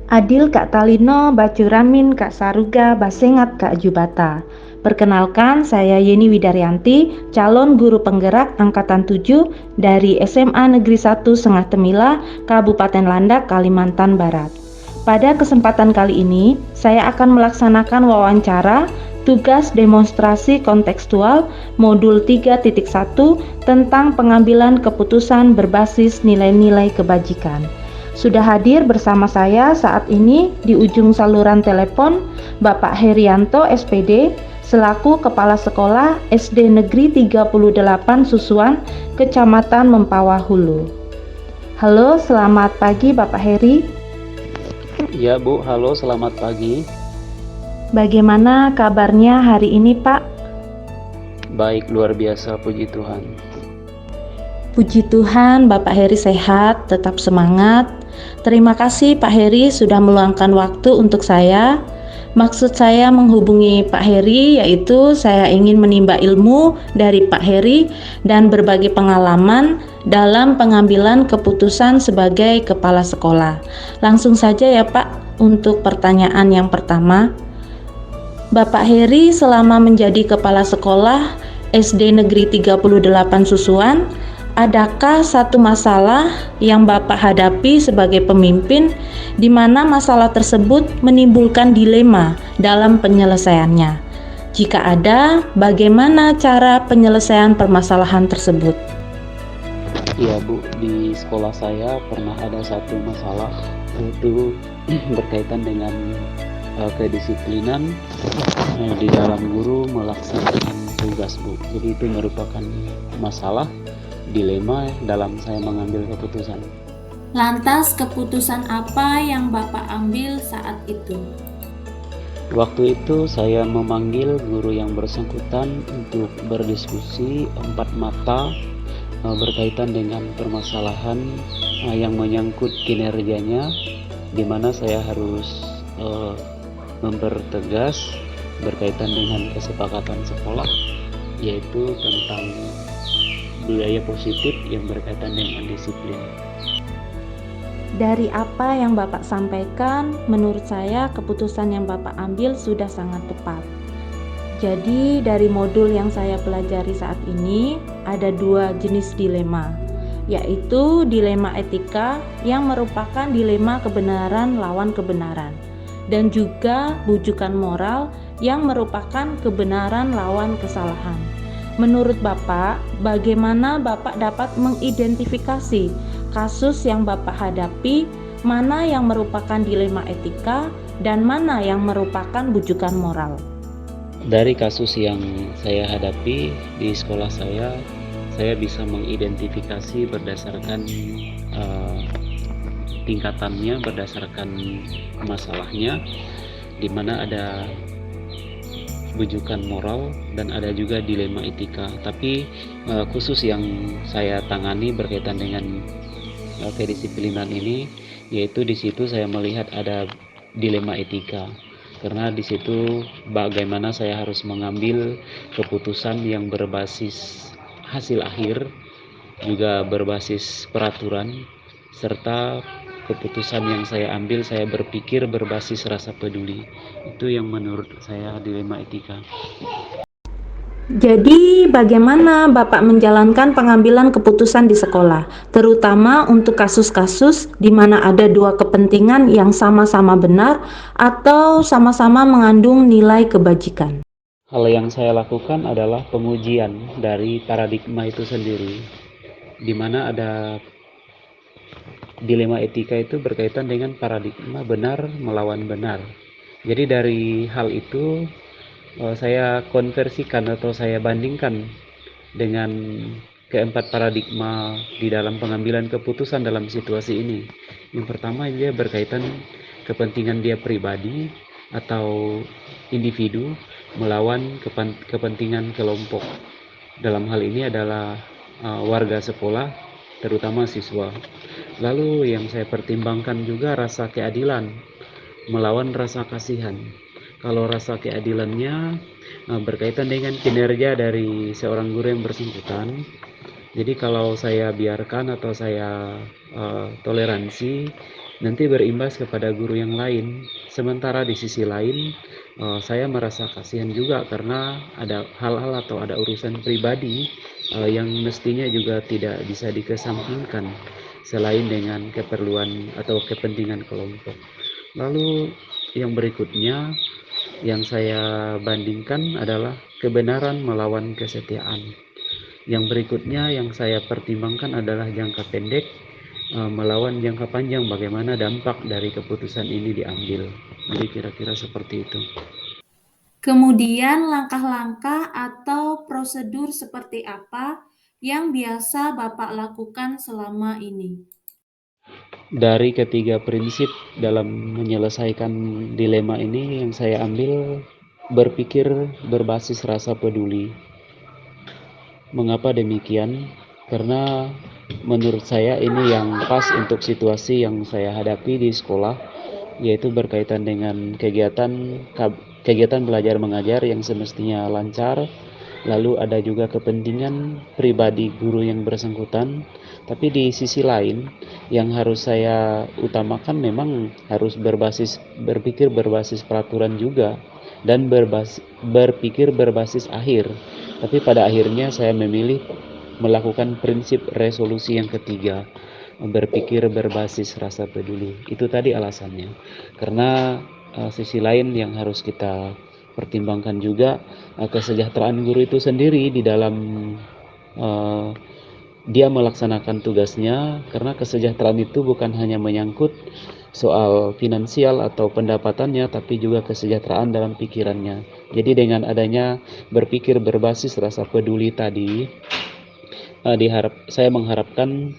Adil Kak Talino, Bacuramin Kak Saruga, Basengat Kak Jubata. Perkenalkan, saya Yeni Widaryanti, calon guru penggerak Angkatan 7 dari SMA Negeri 1 Sengah Temila, Kabupaten Landak, Kalimantan Barat. Pada kesempatan kali ini, saya akan melaksanakan wawancara tugas demonstrasi kontekstual modul 3.1 tentang pengambilan keputusan berbasis nilai-nilai kebajikan. Sudah hadir bersama saya saat ini di ujung saluran telepon Bapak Herianto SPD selaku Kepala Sekolah SD Negeri 38 Susuan, Kecamatan Mempawah Hulu. Halo, selamat pagi Bapak Heri. Ya Bu, halo selamat pagi. Bagaimana kabarnya hari ini Pak? Baik, luar biasa, puji Tuhan. Puji Tuhan, Bapak Heri sehat, tetap semangat. Terima kasih Pak Heri sudah meluangkan waktu untuk saya. Maksud saya menghubungi Pak Heri yaitu saya ingin menimba ilmu dari Pak Heri dan berbagi pengalaman dalam pengambilan keputusan sebagai kepala sekolah. Langsung saja ya Pak, untuk pertanyaan yang pertama. Bapak Heri selama menjadi kepala sekolah SD Negeri 38 Susuan, adakah satu masalah yang Bapak hadapi sebagai pemimpin di mana masalah tersebut menimbulkan dilema dalam penyelesaiannya? Jika ada, bagaimana cara penyelesaian permasalahan tersebut? Ya Bu, di sekolah saya pernah ada satu masalah, yaitu berkaitan dengan kedisiplinan di dalam guru melaksanakan tugas Bu. Jadi itu merupakan masalah dilema dalam saya mengambil keputusan. Lantas keputusan apa yang Bapak ambil saat itu? Waktu itu saya memanggil guru yang bersangkutan untuk berdiskusi 4 mata berkaitan dengan permasalahan yang menyangkut kinerjanya, di mana saya harus mempertegas berkaitan dengan kesepakatan sekolah, yaitu tentang budaya positif yang berkaitan dengan disiplin. Dari apa yang Bapak sampaikan, menurut saya keputusan yang Bapak ambil sudah sangat tepat. Jadi dari modul yang saya pelajari saat ini ada 2 jenis dilema, yaitu dilema etika yang merupakan dilema kebenaran lawan kebenaran, dan juga bujukan moral yang merupakan kebenaran lawan kesalahan. Menurut Bapak, bagaimana Bapak dapat mengidentifikasi kasus yang Bapak hadapi, mana yang merupakan dilema etika dan mana yang merupakan bujukan moral? Dari kasus yang saya hadapi di sekolah saya bisa mengidentifikasi berdasarkan tingkatannya, berdasarkan masalahnya, di mana ada bujukan moral dan ada juga dilema etika. Tapi khusus yang saya tangani berkaitan dengan kedisiplinan ini, yaitu di situ saya melihat ada dilema etika, karena di situ bagaimana saya harus mengambil keputusan yang berbasis hasil akhir, juga berbasis peraturan, serta keputusan yang saya ambil saya berpikir berbasis rasa peduli. Itu yang menurut saya dilema etika. Jadi bagaimana Bapak menjalankan pengambilan keputusan di sekolah, terutama untuk kasus-kasus di mana ada 2 kepentingan yang sama-sama benar atau sama-sama mengandung nilai kebajikan? Hal yang saya lakukan adalah pengujian dari paradigma itu sendiri, di mana ada dilema etika itu berkaitan dengan paradigma benar melawan benar. Jadi dari hal itu saya konversikan atau saya bandingkan dengan keempat paradigma di dalam pengambilan keputusan dalam situasi ini. Yang pertama, dia berkaitan kepentingan dia pribadi atau individu melawan kepentingan kelompok. Dalam hal ini adalah warga sekolah, terutama siswa. Lalu yang saya pertimbangkan juga rasa keadilan melawan rasa kasihan. Kalau rasa keadilannya berkaitan dengan kinerja dari seorang guru yang bersangkutan. Jadi kalau saya biarkan atau saya toleransi nanti berimbas kepada guru yang lain. Sementara di sisi lain, saya merasa kasihan juga karena ada hal-hal atau ada urusan pribadi yang mestinya juga tidak bisa dikesampingkan selain dengan keperluan atau kepentingan kelompok. Lalu yang berikutnya yang saya bandingkan adalah kebenaran melawan kesetiaan. Yang berikutnya yang saya pertimbangkan adalah jangka pendek melawan jangka panjang, bagaimana dampak dari keputusan ini diambil. Jadi kira-kira seperti itu. Kemudian langkah-langkah atau prosedur seperti apa yang biasa Bapak lakukan selama ini? Dari ketiga prinsip dalam menyelesaikan dilema ini yang saya ambil, berpikir berbasis rasa peduli. Mengapa demikian? Karena menurut saya ini yang pas untuk situasi yang saya hadapi di sekolah, yaitu berkaitan dengan kegiatan belajar mengajar yang semestinya lancar, lalu ada juga kepentingan pribadi guru yang bersangkutan, tapi di sisi lain yang harus saya utamakan memang harus berpikir berbasis peraturan juga dan berpikir berbasis akhir. Tapi pada akhirnya saya memilih melakukan prinsip resolusi yang ketiga, berpikir berbasis rasa peduli. Itu tadi alasannya. Karena sisi lain yang harus kita pertimbangkan juga kesejahteraan guru itu sendiri di dalam uh, dia melaksanakan tugasnya, karena kesejahteraan itu bukan hanya menyangkut soal finansial atau pendapatannya, tapi juga kesejahteraan dalam pikirannya. Jadi dengan adanya berpikir berbasis rasa peduli tadi, saya mengharapkan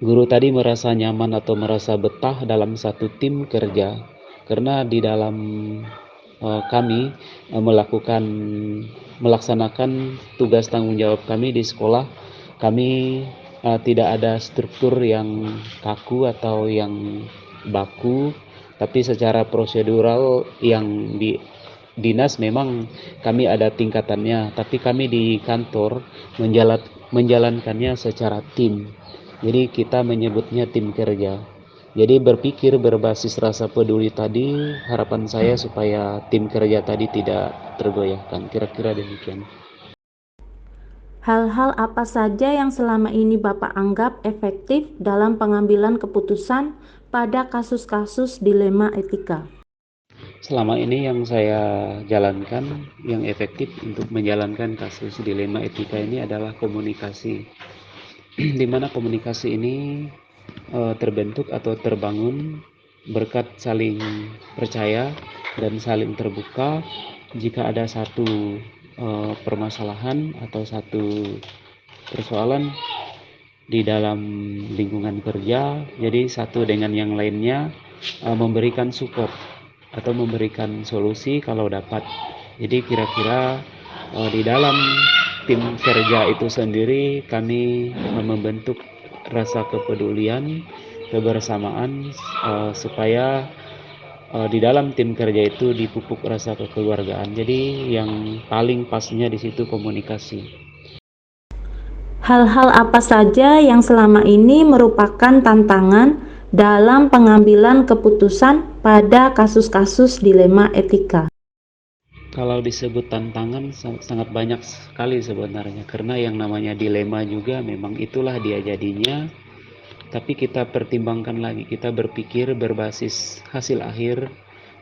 guru tadi merasa nyaman atau merasa betah dalam satu tim kerja, karena di dalam kami melaksanakan tugas tanggung jawab kami di sekolah, kami tidak ada struktur yang kaku atau yang baku, tapi secara prosedural yang di dinas memang kami ada tingkatannya, tapi kami di kantor menjalankannya secara tim. Jadi kita menyebutnya tim kerja. Jadi berpikir berbasis rasa peduli tadi, harapan saya supaya tim kerja tadi tidak tergoyahkan. Kira-kira demikian. Hal-hal apa saja yang selama ini Bapak anggap efektif dalam pengambilan keputusan pada kasus-kasus dilema etika? Selama ini yang saya jalankan, yang efektif untuk menjalankan kasus dilema etika ini adalah komunikasi. Di mana komunikasi ini terbentuk atau terbangun berkat saling percaya dan saling terbuka. Jika ada satu permasalahan atau satu persoalan di dalam lingkungan kerja, jadi satu dengan yang lainnya memberikan support atau memberikan solusi kalau dapat. Jadi kira-kira di dalam tim kerja itu sendiri kami membentuk rasa kepedulian, kebersamaan, supaya di dalam tim kerja itu dipupuk rasa kekeluargaan. Jadi yang paling pasnya di situ komunikasi. Hal-hal apa saja yang selama ini merupakan tantangan dalam pengambilan keputusan pada kasus-kasus dilema etika? Kalau disebut tantangan sangat banyak sekali sebenarnya, karena yang namanya dilema juga memang itulah dia jadinya. Tapi kita pertimbangkan lagi, kita berpikir berbasis hasil akhir,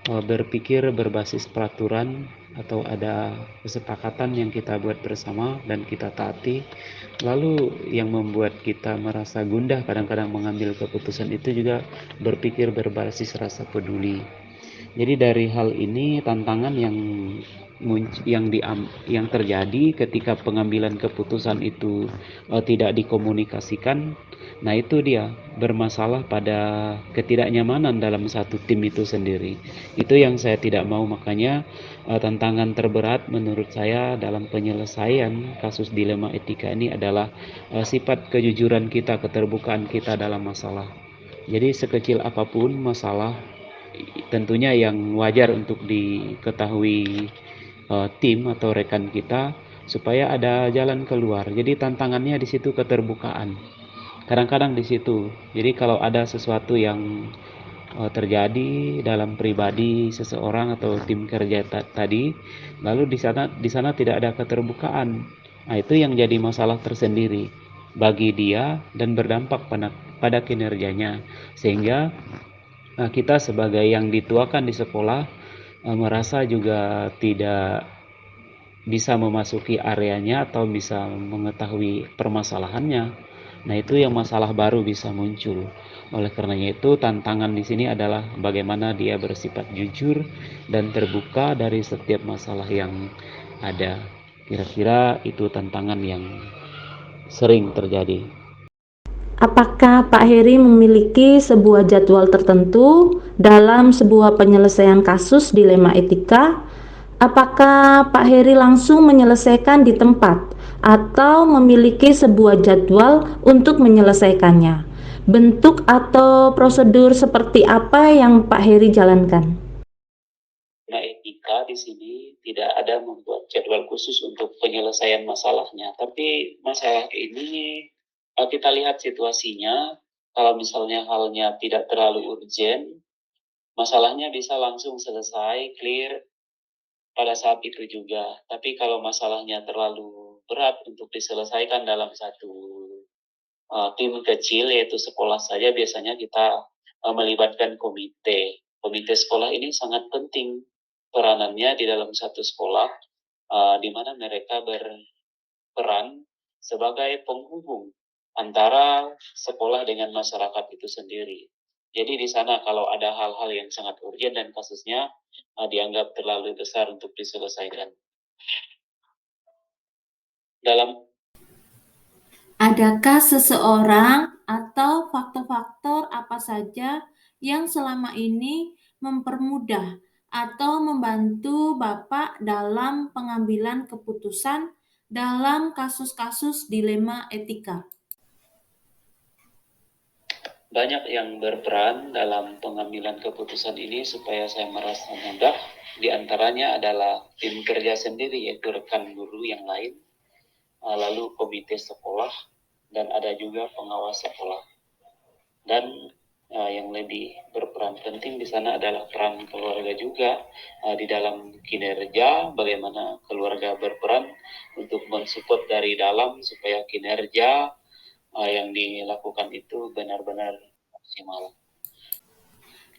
berpikir berbasis peraturan atau ada kesepakatan yang kita buat bersama dan kita taati. Lalu yang membuat kita merasa gundah kadang-kadang mengambil keputusan itu juga berpikir berbasis rasa peduli. Jadi dari hal ini tantangan yang terjadi ketika pengambilan keputusan itu tidak dikomunikasikan. Nah itu dia bermasalah pada ketidaknyamanan dalam satu tim itu sendiri. Itu yang saya tidak mau, makanya tantangan terberat menurut saya dalam penyelesaian kasus dilema etika ini adalah sifat kejujuran kita, keterbukaan kita dalam masalah. Jadi sekecil apapun masalah, tentunya yang wajar untuk diketahui tim atau rekan kita supaya ada jalan keluar. Jadi tantangannya di situ keterbukaan. kadang-kadang di situ. Jadi kalau ada sesuatu yang terjadi dalam pribadi seseorang atau tim kerja tadi, lalu di sana tidak ada keterbukaan. Nah, itu yang jadi masalah tersendiri bagi dia dan berdampak pada kinerjanya. Sehingga kita sebagai yang dituakan di sekolah merasa juga tidak bisa memasuki areanya atau bisa mengetahui permasalahannya. Nah, itu yang masalah baru bisa muncul. Oleh karenanya itu, tantangan di sini adalah bagaimana dia bersifat jujur dan terbuka dari setiap masalah yang ada. Kira-kira itu tantangan yang sering terjadi. Apakah Pak Heri memiliki sebuah jadwal tertentu dalam sebuah penyelesaian kasus dilema etika? Apakah Pak Heri langsung menyelesaikan di tempat atau memiliki sebuah jadwal untuk menyelesaikannya? Bentuk atau prosedur seperti apa yang Pak Heri jalankan? Nah, etika di sini tidak ada membuat jadwal khusus untuk penyelesaian masalahnya, tapi masalah ini kita lihat situasinya. Kalau misalnya halnya tidak terlalu urgent, masalahnya bisa langsung selesai, clear pada saat itu juga. Tapi kalau masalahnya terlalu berat untuk diselesaikan dalam satu tim kecil, yaitu sekolah saja, biasanya kita melibatkan komite. Komite sekolah ini sangat penting peranannya di dalam satu sekolah, di mana mereka berperan sebagai penghubung antara sekolah dengan masyarakat itu sendiri. Jadi di sana kalau ada hal-hal yang sangat urgent dan kasusnya dianggap terlalu besar untuk diselesaikan. Dalam Adakah seseorang atau faktor-faktor apa saja yang selama ini mempermudah atau membantu Bapak dalam pengambilan keputusan dalam kasus-kasus dilema etika? banyak yang berperan dalam pengambilan keputusan ini supaya saya merasa mudah. Di antaranya adalah tim kerja sendiri, yaitu rekan guru yang lain, lalu komite sekolah, dan ada juga pengawas sekolah. Dan yang lebih berperan penting di sana adalah peran keluarga juga di dalam kinerja, bagaimana keluarga berperan untuk mensupport dari dalam supaya kinerja yang dilakukan itu benar-benar maksimal.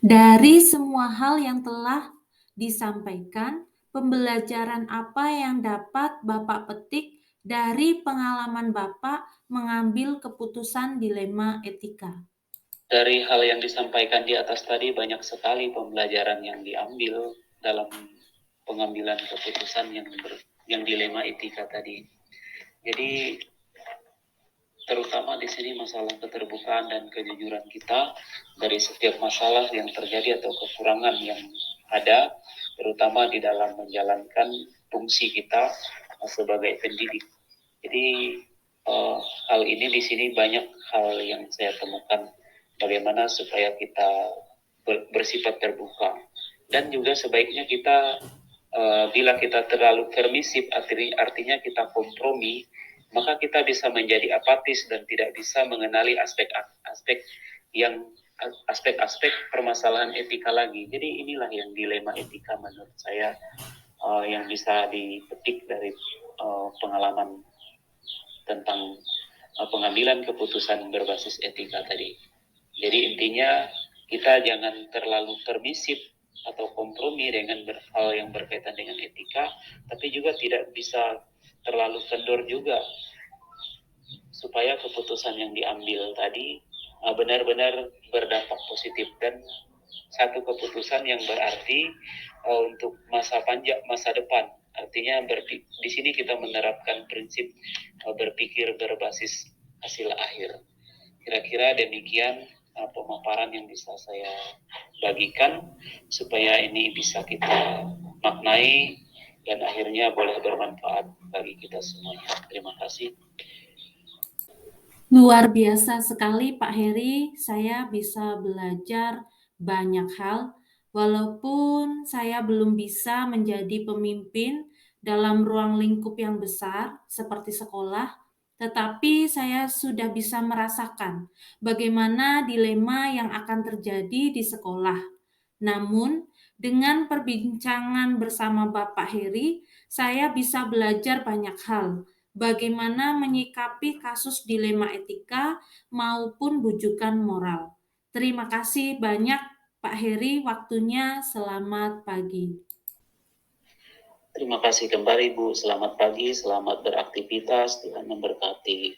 Dari semua hal yang telah disampaikan, pembelajaran apa yang dapat Bapak petik dari pengalaman Bapak mengambil keputusan dilema etika? Dari hal yang disampaikan di atas tadi, banyak sekali pembelajaran yang diambil dalam pengambilan keputusan yang dilema etika tadi. Jadi terutama di sini masalah keterbukaan dan kejujuran kita dari setiap masalah yang terjadi atau kekurangan yang ada, terutama di dalam menjalankan fungsi kita sebagai pendidik. Jadi hal ini di sini banyak hal yang saya temukan bagaimana supaya kita bersifat terbuka, dan juga sebaiknya kita bila kita terlalu permisif, artinya kita kompromi, maka kita bisa menjadi apatis dan tidak bisa mengenali aspek-aspek permasalahan etika lagi. Jadi inilah yang dilema etika menurut saya yang bisa dipetik dari pengalaman tentang pengambilan keputusan berbasis etika tadi. Jadi intinya kita jangan terlalu permisif atau kompromi dengan hal yang berkaitan dengan etika, tapi juga tidak bisa terlalu kendor juga, supaya keputusan yang diambil tadi benar-benar berdampak positif dan satu keputusan yang berarti untuk masa depan. Artinya di sini kita menerapkan prinsip berpikir berbasis hasil akhir. Kira-kira demikian pemaparan yang bisa saya bagikan supaya ini bisa kita maknai dan akhirnya boleh bermanfaat bagi kita semuanya. Terima kasih. Luar biasa sekali Pak Heri, saya bisa belajar banyak hal. Walaupun saya belum bisa menjadi pemimpin dalam ruang lingkup yang besar seperti sekolah, tetapi saya sudah bisa merasakan bagaimana dilema yang akan terjadi di sekolah. Namun, dengan perbincangan bersama Bapak Heri, saya bisa belajar banyak hal, bagaimana menyikapi kasus dilema etika maupun bujukan moral. Terima kasih banyak Pak Heri, waktunya. Selamat pagi. Terima kasih kembali Bu, selamat pagi, selamat beraktivitas, Tuhan memberkati.